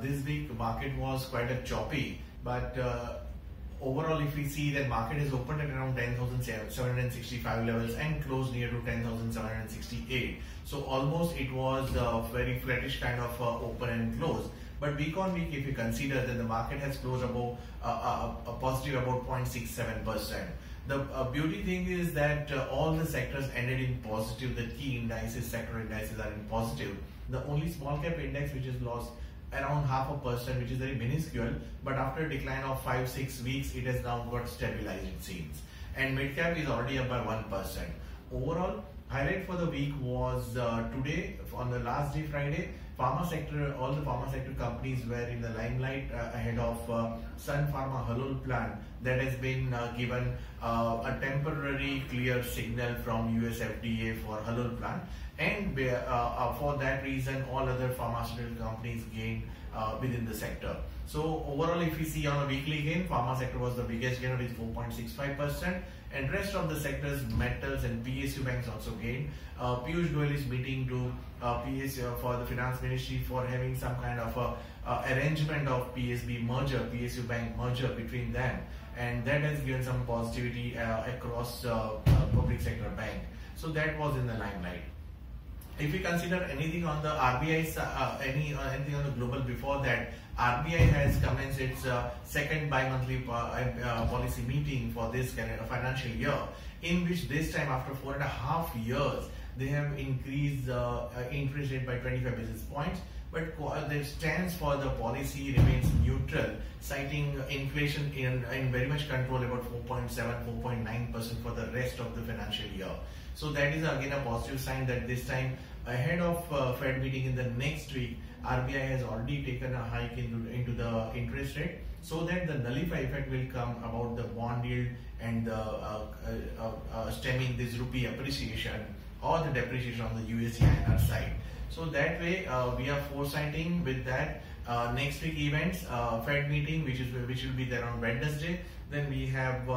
this week market was quite a choppy, but overall if we see that market has opened at around 10,765 levels and closed near to 10,768. So almost it was a very flattish kind of open and close. But week on week, if you consider that the market has closed above a positive about 0.67%. The beauty thing is that all the sectors ended in positive. The key indices, sector indices are in positive. The only small cap index which has lost around 0.5%, which is very minuscule, but after a decline of 5-6 weeks, it has now got stabilized, it seems. And mid cap is already up by 1%. Overall, highlight for the week was today, on the last day, Friday, pharma sector, all the pharma sector companies were in the limelight ahead of Sun Pharma Halol plant that has been given a temporary clear signal from US FDA for Halol plant, and for that reason all other pharmaceutical companies gained within the sector. So overall, if we see on a weekly gain, pharma sector was the biggest gainer with 4.65%, and rest of the sectors, metals and PSU banks also gained. Piyush Goyal is meeting to PSU for the finance ministry for having some kind of arrangement of PSB merger, PSU bank merger between them, and that has given some positivity across public sector bank. So that was in the limelight. If we consider anything on the RBI, anything on the global before that, RBI has commenced its second bi-monthly policy meeting for this financial year, in which this time after 4.5 years, they have increased interest rate by 25 basis points, but the stance for the policy remains neutral, citing inflation in very much control, about 4.7-4.9% for the rest of the financial year. So that is again a positive sign that this time, ahead of Fed meeting in the next week, RBI has already taken a hike into the interest rate, so that the nullify effect will come about the bond yield and the stemming this rupee appreciation or the depreciation on the USD INR side. So that way we are foresighting with that next week events, Fed meeting which will be there on Wednesday. Then we have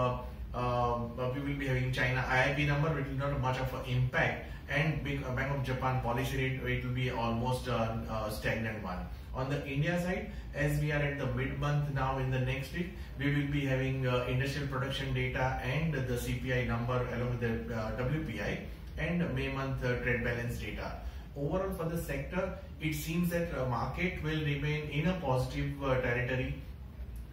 we will be having China IIP number, which is not much of an impact, and Bank of Japan policy rate, it will be almost a stagnant one. On the India side, as we are at the mid-month now in the next week, we will be having industrial production data and the CPI number along with the WPI and May month trade balance data. Overall for the sector, it seems that market will remain in a positive territory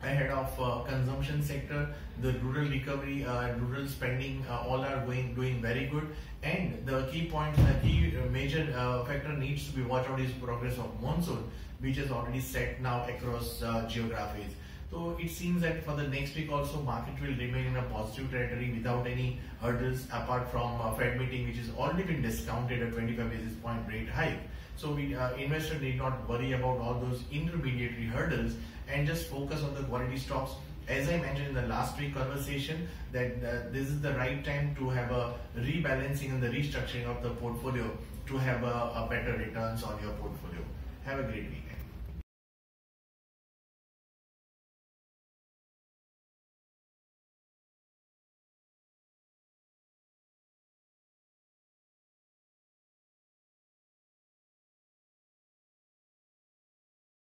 ahead of consumption sector. The rural recovery, rural spending, all are doing very good, and the key points, the key major factor needs to be watched out is progress of monsoon, which is already set now across geographies. So it seems that for the next week also, market will remain in a positive territory without any hurdles apart from Fed meeting, which has already been discounted at 25 basis point rate hike. So we investor need not worry about all those intermediary hurdles and just focus on the quality stocks. As I mentioned in the last week conversation, that this is the right time to have a rebalancing and the restructuring of the portfolio to have a better returns on your portfolio. Have a great week.